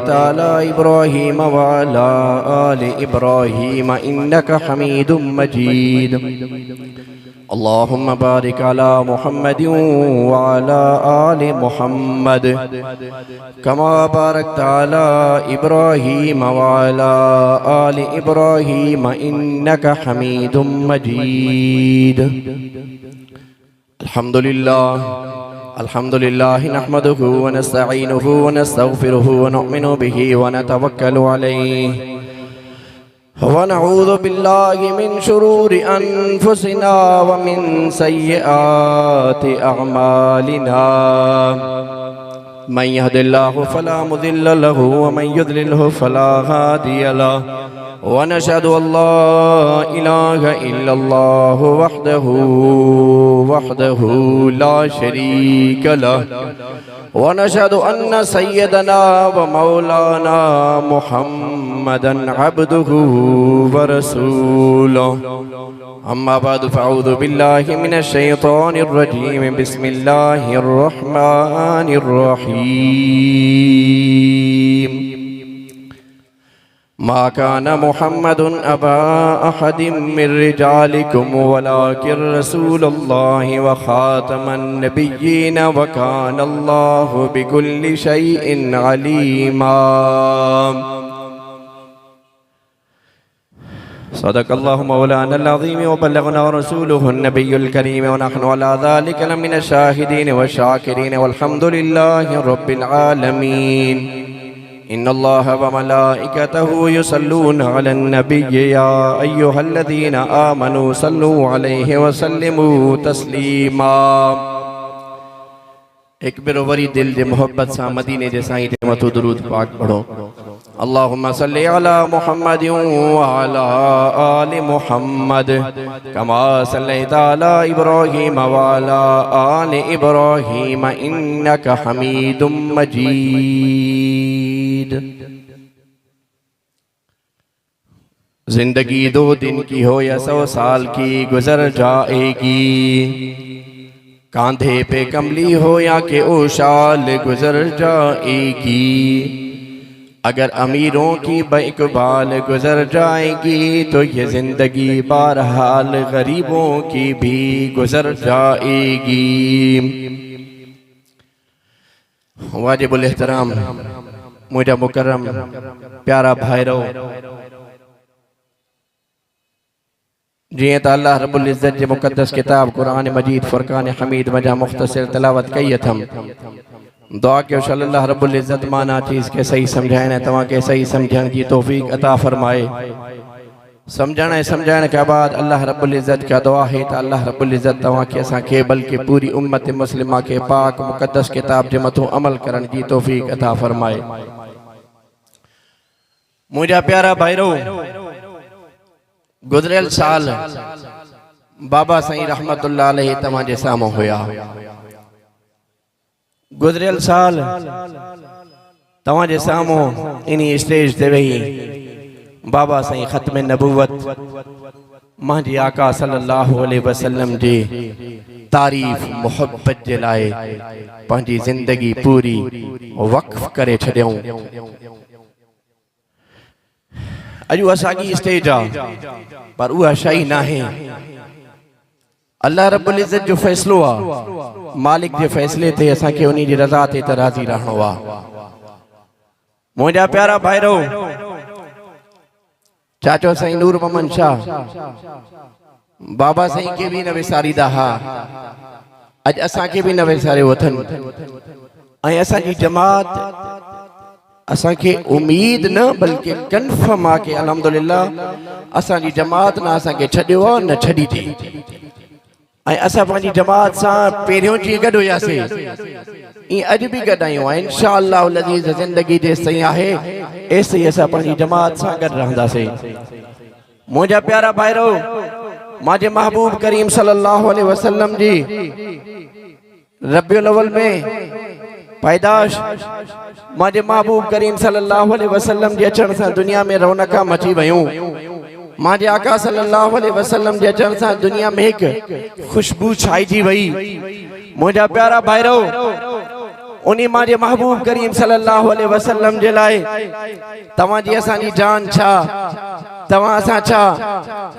बारिकता अला इब्राहीम व अला आलि इब्राहीम इन्नका हमीदुम मजीद। अल्लाहुम्मा बारिक अला मुहम्मदिन व अला आलि मुहम्मद कमा बारकता अला इब्राहीम व अला आलि इब्राहीम इन्नका हमीदुम मजीद। अल्हम्दुलिल्लाह नहमदुहु व नस्तईनुहु व नस्तगफिरुहु व नुमिनु बिही व नतवक्कलु अलैहि व नऊज़ु बिल्लाहि मिन शुरूरि अनफुसिना व मिन सय्यिआति अअमालिना। मन यहदिल्लाहु फला मुदिल्ल लहु व मन युद्लिलहु फला हादिय लहु व नशहदु अल्ला इलाहा इल्लल्लाहु वहदहु ला शरीक लहु व नशहदु अन्न सय्यदना व मौलाना मुहम्मदन अब्दुहु व रसूलुहु। अम्मा बाद फ़अऊज़ु बिल्लाहि मिनश शैतानिर रजीम। बिस्मिल्लाहिर रहमानिर रहीम। मा कान मुहम्मदुन अबा अहदिम मिर रिजालिकुम वलाकिन रसूलुल्लाहि व खातमन नबिय्यीन व कानल्लाहु बिकुल्लि शैइन अलीमा। सदक़ल्लाहु मौलानल अज़ीम व बल्लगना रसूलुहुन नबियुल करीम व नहनु अला ज़ालिका लमिनश शाहिदीन व शाकिरीन वल्हम्दुलिल्लाहि रब्बिल आलमीन। इन्नल्लाह व मलाइकतहु युसल्लूना अलन नबिय्य या अय्युहल्लज़ीना आमनू सल्लू अलैहि व सल्लिमू तस्लीमा। एक बेरो वरी दिल जे मोहब्बत सा मदीने जे साईं ते मथो दुरूद पाक पढ़ो। अल्लाहुम्मा सल्लि अला मुहम्मदिन व अला आलि मुहम्मद कमा सल्लैता अला इब्राहीम व अला आलि इब्राहीम इन्नका हमीदुम मजीद। जिंदगी 2 दिन की हो या 100 साल की गुजर जाएगी। कांधे पे कमली हो या के ओशाल गुजर जाएगी। अगर अमीरों की बेइकबाल गुजर जाएगी तो ये जिंदगी बहरहाल गरीबों की भी गुजर जाएगी। वाजिबुल एहतराम मुझा मुकर्रम प्यारा भाईरो, जिए तो अल्लाह रब्बुल इज़्ज़त जे मुक़द्दस किताब कुरान मजीद फुरकान हमीद मजा मुख्तसर तिलावत कई थम। दुआ के अल्लाह रब्बुल इज़्ज़त माना चीज़ के सही समझाने तवा के सही समझण की तौफीक अता फरमाए। समझाने के बाद अल्लाह रब्बुल इज़्ज़त का दुआ है तो अल्लाह रब्बुल इज़्ज़त तवा के असा के बल्कि पूरी उम्मत मुस्लिमा के पाक मुक़द्दस किताब जे मथो अमल करन की तौफीक अता फरमाए। मुझा प्यारा भाईरो, गुज़रियल साल बाबा साईं रहमतुल्लाह अलैहि तव्हांजे साम्हूं हुया। गुज़रियल साल तव्हांजे साम्हूं इन्ही स्टेज ते वेही बाबा साईं ख़त्म नबूवत मांजी आका सल्लल्लाहु अलैहि वसल्लम जी तारीफ़ मोहब्बत जे लाए पंहिंजी ज़िंदगी पूरी वक़्फ़ करे छॾियऊं। अजु असांजी स्टेज आ पर उहा शई नाहे। अल्लाह रब्बुल इज़्ज़त जो फ़ैसिलो आ, मालिक जे फ़ैसिले ते असांखे उन्ही जी रज़ा ते राज़ी रहणो आ। मुंहिंजा प्यारा भाइरो, चाचो साईं नूर मोहम्मद शाह बाबा साईं के भी न विसारीदा हा, अज असांखे भी न विसारियो अथनि। ऐं असांजी जमात असांखे उम्मीद न बल्कि कन्फर्म आ कि अल्हम्दुलिल्लाह असांजी जमात न असांखे छॾियो आ न छॾी थी। ऐं असां पंहिंजी जमात सां पहिरियों जी गॾु हुयासीं, ईअं अॼु बि गॾु आहियूं। इंशाअल्लाह लज़ीज़ ज़िंदगी जेसिताईं आहे एसिताईं असां पंहिंजी जमात सां गॾु रहंदासीं। मुंहिंजा प्यारा भाइरो, मांजे महबूब करीम सल्लल्लाहु अलैहि वसल्लम जी रबियुल अव्वल में पैदाश, मांजे महबूब करीम सल्लल्लाहु अलैहि वसल्लम जे अचण सां दुनिया में रौनकां मची वयूं। मांजे आका सल्लल्लाहु अलैहि वसल्लम जे अचण सां दुनिया में एक खुशबू छाइजी वई। मुंहिंजा प्यारा भाइरो, उन्हीं माजे महबूब करीम सल्लल्लाहु अलैहि वसल्लम जे लाए तवां जी असांजी जान छा, तवां असां छा,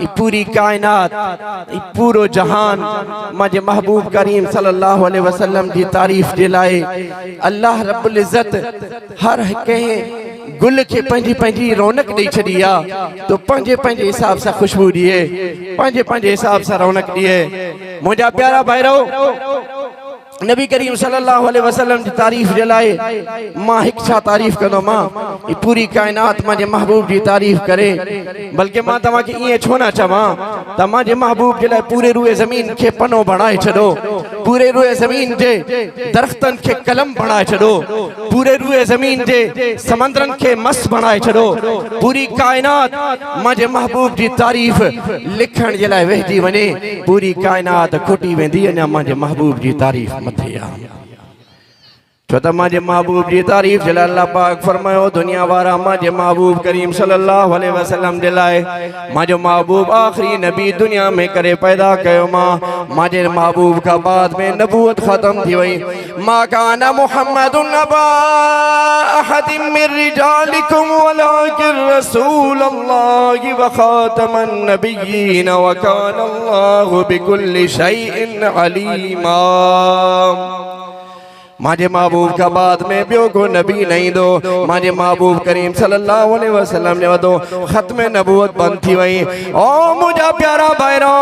ई पूरी कायनात, ई पूरो जहान माजे महबूब करीम सल्लल्लाहु अलैहि वसल्लम जी तारीफ जे लाए अल्लाह रब्बुल इज्जत हर कंहिं गुल के पंहिंजी पंहिंजी रौनक ॾेई छॾी आहे, तो पंहिंजे पंहिंजे हिसाब सां ख़ुशबू ॾिए, पंहिंजे पंहिंजे हिसाब सां रौनक ॾिए। मुंहिंजा प्यारा भाइरो, नबी करीम सल्लल्लाहु अलैहि वसल्लम की तारीफ जे लाए मां हिक छा तारीफ कंदो, मां ई पूरी कायनात मांजे महबूब की तारीफ करे, बल्कि मां तव्हां खे ईअं छो न चवां त मांजे महबूब जे लाए पूरे रूए ज़मीन खे पनो बणाए छॾो, पूरे रूए ज़मीन जे दरख्तन के कलम बणाए छॾो, पूरे रूए ज़मीन जे समंदरन के मस बणाए छॾो, पूरी कायनात मांजे महबूब की तारीफ लिखण जे लाए वेहजी वञे, पूरी कायनात खुटी वेंदी अञा मांजे महबूब की तारीफ मथे आ। छो त मांजे महबूब जी तारीफ जे लाए अल्लाह पाक फरमायो, दुनिया वारा मांजे महबूब करीम सल्लल्लाहु अलैहि वसल्लम जे लाए मांजो महबूब आखिरी नबी दुनिया में करे पैदा कयो, मांजे महबूब का बाद में नबूवत खत्म थी वई। मा काना मुहम्मदुन अबा अहदिम मिन रिजालिकुम वलाकिन रसूलुल्लाहि व खातमन नबिय्यीन व काना अल्लाहु बिकुल्लि शैइन अलीमा। मांजे महबूब का बाद में बियो को नबी नहीं दो, मांजे महबूब करीम सल्लल्लाहु अलैहि वसल्लम ने वदो खत्म नबूवत बंद थी वई। ओ मुझा प्यारा भाईरो,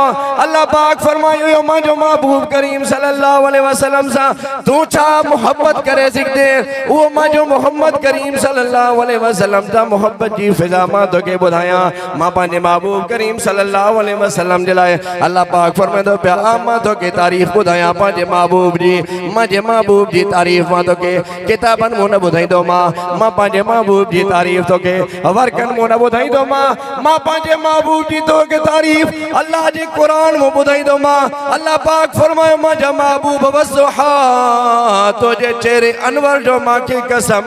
अल्लाह पाक फरमायो यो मांजो महबूब करीम सल्लल्लाहु अलैहि वसल्लम सा तू छा मोहब्बत करे सिकदे, वो मांजो मोहम्मद करीम सल्लल्लाहु अलैहि वसल्लम सा मोहब्बत जी फिजा मां तोके बुधाया। मां पांजे महबूब करीम सल्लल्लाहु अलैहि वसल्लम जे लाए अल्लाह पाक फरमायो प्या मां तोके तारीफ बुधाया पांजे महबूब जी, मांजे महबूब जी तारीफ मां तोके किताबन मुन बुधाईंदो, मां पांजे महबूब जी तारीफ तोके वर्कन मुन बुधाईंदो, मां पांजे महबूब जी तोके तारीफ अल्लाह जी कुरान में बुधाईंदो। अल्लाह पाक फरमायो मांजा महबूब वसुहा तुझे चेहरे अनवर जो मां की कसम,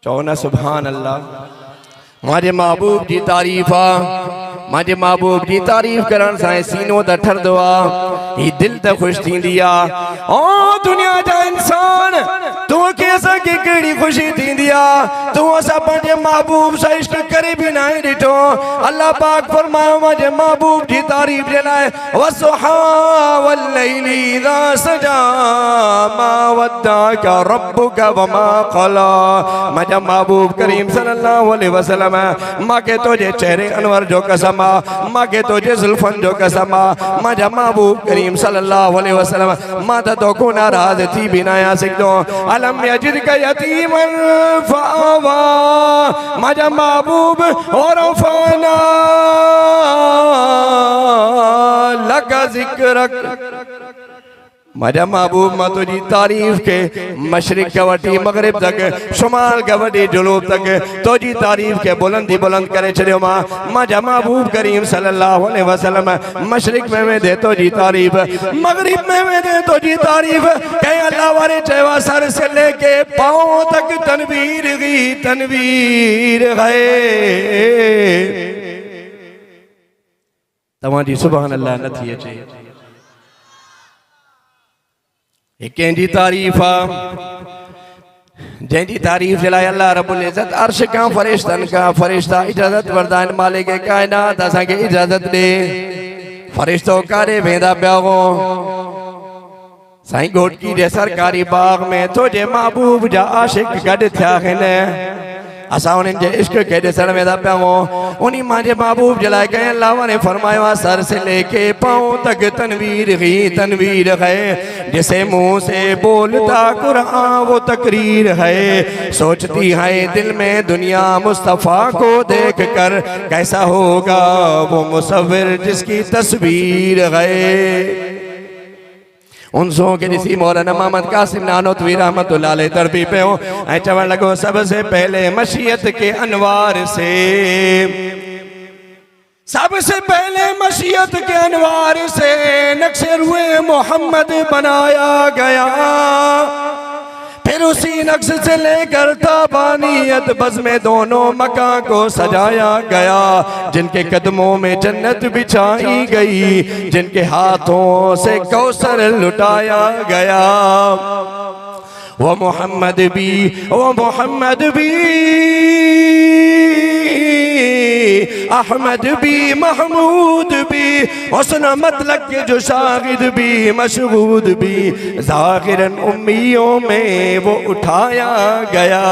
चओ ना सुभान अल्लाह। मांजे महबूब जी तारीफ आ, मांजे महबूब जी तारीफ करण सां सीनो त ठरदो आ, ही दिल त खुश थींदी आ। ओ दुनिया जा इंसान तू के असां के केड़ी खुशी थींदी आ, तू असां पंहिंजे महबूब सां इश्क करे भी ना ॾिठो। अल्लाह पाक फरमायो मांजे महबूब जी तारीफ जे लाए वसुहा वल्लैली इज़ा सजा मा वद्दाका रब्बुका वमा क़ला। मांजा महबूब करीम सल्लल्लाहु अलैहि वसल्लम मां के तुझे चेहरे अनवर जो कसम, मां के तुझे जुल्फन जो कसम, मांजा महबूब करीम सल्लल्लाहु अलैहि वसल्लम मां तो को नाराज थी भी ना आ सकदो। अलम यजिदका यतीमन फआवा, मांजा महबूब और फना लका जिक्रक। मांजा महबूब मां तुझी तारीफ के मशरिक का वठी मगरिब तक, शुमाल का वठी जुनूब तक तुझी तारीफ के बुलंदी बुलंद करे छड़ियो। मांजा महबूब करीम सल्लल्लाहु अलैहि वसल्लम मशरिक में दे तुझी तारीफ, मगरिब में दे तुझी तारीफ। कहीं अल्लाह वाले चेवा सर से लेके पांव तक तनवीर ही तनवीर है। तवाजी सुभान अल्लाह न थी अचे, कंहिंजी तारीफ आ जंहिंजी तारीफ जे लाए अल्लाह रब्बुल इज्जत अर्श का फरिश्तन का फरिश्ता इजाजत वरदान मालिक कायनात असां के इजाजत दे। फरिश्तो कारे वेंदा पिया हो साईं घोटकी जे सरकारी बाग में तुझे महबूब जा आशिक गॾु थिया आहिनि, असां उन्हनि जे इश्क के ॾिसण वेंदा पिया हो। उन्हीं मांजे महबूब जे लाए कंहिं अल्लाह ने फरमाया सर से लेके पांव तक तनवीर ही तनवीर है, जिसे मुंह से बोलता कुरान वो तकरीर है। सोचती है दिल में दुनिया मुस्तफ़ा को देख कर कैसा होगा वो मुसव्विर जिसकी तस्वीर है। उनसों के ऋषि मौलाना मोहम्मद कासिम नानोतवी रहमतुल्लाह अलैह तरफी पे हो ऐ चवण लगो सबसे पहले मशीयत के अनवार से, सबसे पहले मशीयत के अनवार से नक्शे रुए मोहम्मद बनाया गया, फिर उसी नक्श से लेकर ताबानियत बज़ में दोनों मकान को सजाया गया। जिनके कदमों में जन्नत बिछाई गई, जिनके हाथों से कौसर लुटाया गया। वो मोहम्मद भी, वो मोहम्मद भी, अहमद भी, महमूद भी, हुस्न मतलब के जो शागिद भी, मशहूद भी, ज़ाहिरन उम्मियों में वो उठाया गया।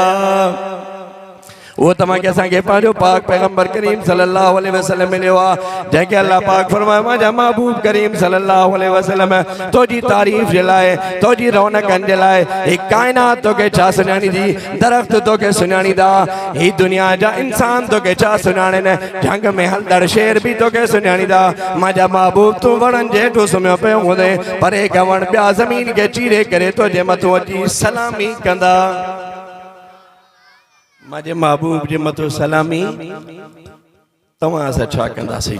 वो तमाके असांखे पंहिंजो पाक पैगंबर करीम सल्लल्लाहु अलैहि वसल्लम मिलियो आहे, जंहिंखे अल्लाह पाक फरमायो मुंहिंजा महबूब करीम सल्लल्लाहु अलैहि वसल्लम तुंहिंजी तारीफ़ जे लाइ, तुंहिंजी रौनकनि जे लाइ ही काइनात तोखे छा सुञाणींदी, दरख़्त तोखे सुञाणींदा, ही दुनिया जा इंसान तोखे छा सुञाणनि, जंग में हलंदड़ शेर बि तोखे सुञाणींदा। मुंहिंजा महबूब तूं वणनि जे हेठो सुम्हियो पियो हूंदे, पर हिक वण ॿिया ज़मीन खे चीरे करे तुंहिंजे मथां अची सलामी कंदा। मुझे महबूब जे मथो सलामी तव्हां सां छा कंदासीं,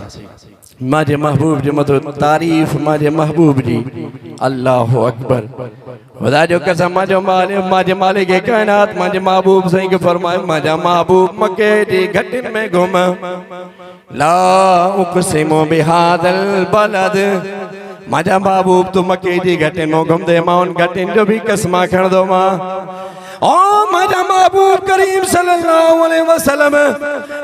मुझे महबूब जे मथो तारीफ़ मुझे महबूब जी। अल्लाह अकबर। खुदा जो कसम मुझे मालिक कायनात मुझे महबूब सही के फरमाए मुझा महबूब मके जी घटिन में घुम, ला उक़सिमु बिहादल बलद, मुझा महबूब तू मके जी घटिन में घुमदे, मां उन घटिन जो भी कसमा खणदो मां। ओ मुझा महबूब करीम सल्लल्लाहु अलैहि वसल्लम,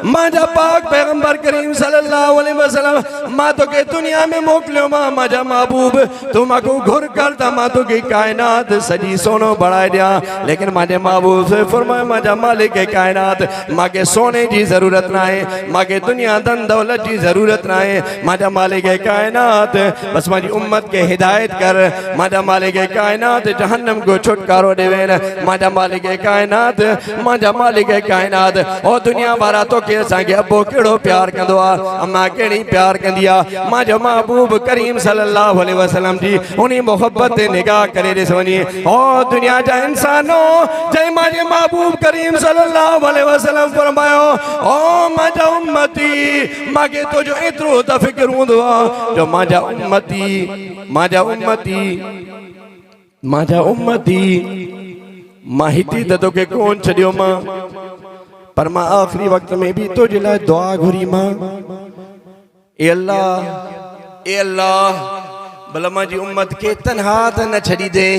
मुझा पाक पैगंबर करीम सल्लल्लाहु अलैहि वसल्लम, मां तो के दुनिया में मोकलियो मां, मुझा महबूब तू माको घुर कर ता मां तो की कायनात सजी सोनो बढ़ाए दिया, लेकिन मुझे महबूब से फरमाया मुझा मालिक कायनात माके सोने की जरूरत ना है, माके दुनिया धन दौलत की जरूरत ना है, मुझा मालिक कायनात बस मुझी उम्मत के हिदायत कर, मुझा मालिक कायनात जहन्नम को छुटकारो देवेन, मुझा मालिक कायनात, मुझा मालिक कायनात। ओ दुनिया वारा तो के असांखे अबो केड़ो प्यार कंदो आ, अम्मा केड़ी प्यार कंदी आ, मुझो महबूब करीम सल्लल्लाहु अलैहि वसल्लम जी उनी मोहब्बत निगाह करे ॾिस वञे। ओ दुनिया जा इंसानो जय मुझे महबूब करीम सल्लल्लाहु अलैहि वसल्लम फरमायो, ओ मुझा उम्मती माके तो जो एतरो त फिक्र हूंदो आ जो मुझा उम्मती, मुझा उम्मती, मुझा उम्मती, मां हिती त तोखे कोन छॾियो मां, पर मां आख़िरी वक़्त में भी तुझे लाइ दुआ घुरी मां। ए अल्लाह, ए अल्लाह, भला मुंहिंजी उम्मत के तन्हा त न छॾी दे,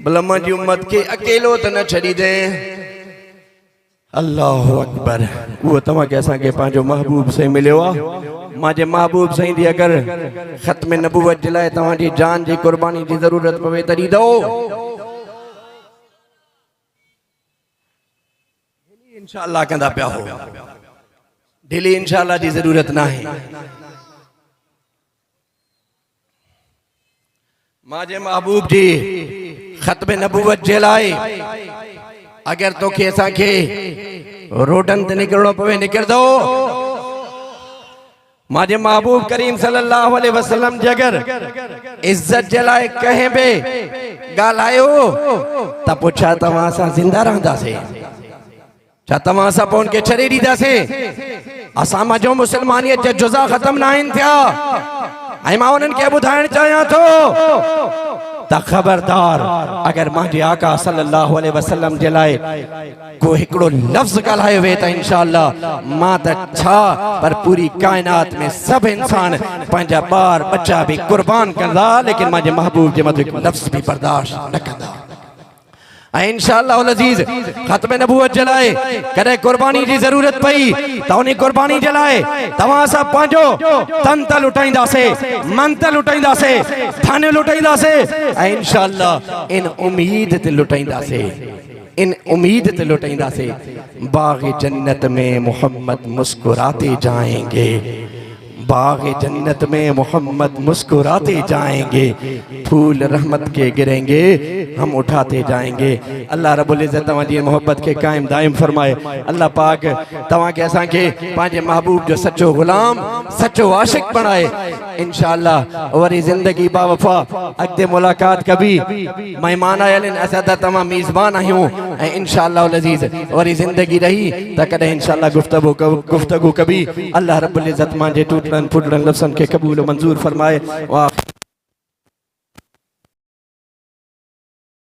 भला मुंहिंजी उम्मत के अकेलो त न छॾी दे। अल्लाह अकबर। वो तव्हांखे असांखे पंहिंजो महबूब से मिलियो आहे, मुंहिंजे महबूब साईं जी अगर ख़त्म नबूवत जे लाइ तव्हांजी जान जी कुर्बानी जी ज़रूरत पवे तॾहिं दो इंशाअल्लाह कंदा पिया हो, दिली इंशाअल्लाह जी जरूरत ना है। मुझे महबूब जी ख़त्म नबूवत जे लाइ अगर तोखे असांखे रोडन ते निकिरणो पवे निकिर दो। मुझे महबूब करीम सल्लल्लाहु अलैहि वसल्लम जे अगर इज्जत जे लाइ कहीं बि ॻाल्हायो त पोइ छा तव्हां सां ज़िंदा रहंदासीं, छा तव्हां सां पोइ उनखे छॾे ॾींदासीं? असां मजो मुसलमानियत जा जुज़ा ख़त्म न आहिनि थिया। ऐं मां उन्हनि खे ॿुधाइण चाहियां थो त खबरदार अगर मुंहिंजे आका सल्लल्लाहु अलैहि वसल्लम जे लाइ को हिकिड़ो लफ़्ज़ ॻाल्हायो वे त इंशाअल्लाह मां त छा पर पूरी कायनात में सब इंसान पंहिंजा ॿार बच्चा भी कुर्बान कंदा, लेकिन मुंहिंजे महबूब जे मथां हिकु लफ़्ज़ भी बर्दाश्त न कंदा। इंशाअल्लाह अज़ीज़ ख़त्म नबूवत जे लाइ कॾहिं कुर्बानी जी ज़रूरत पई त उन कुर्बानी जे लाइ तव्हां सां पंहिंजो तन त लुटाईंदासीं, मन त लुटाईंदासीं, धन लुटाईंदासीं, ऐं इंशाअल्लाह इन उम्मीद ते लुटाईंदासीं, इन उम्मीद ते लुटाईंदासीं बाग़ जन्नत में मोहम्मद मुस्कुराते जाएंगे, बाग़ जन्नत में मोहम्मद मुस्कुराते जाएंगे, फूल रहमत के गिरेंगे हम उठाते जाएंगे। अल्लाह रब्बुल इज़्ज़त तव्हांजी मोहब्बत के कायम दायम फरमाए। अल्लाह पाक तव्हांखे असांखे पंहिंजे महबूब जो सच्चो गुलाम सच्चो आशिक बणाए। इंशाअल्लाह वरी ज़िंदगी बावफ़ा अॻिते मुलाक़ात कबी, महिमान आयल आहिनि, असां त तमामु मेज़बान आहियूं, ऐं इंशाअल्लाह अज़ीज़ वरी ज़िंदगी रही त कॾहिं इंशाअल्लाह गुफ्तगू कबी। अल्लाह रब्बुल इज़्ज़त मुंहिंजे टूटनि फुटड़नि लफ़्ज़नि के कबूल मंजूर फरमाए।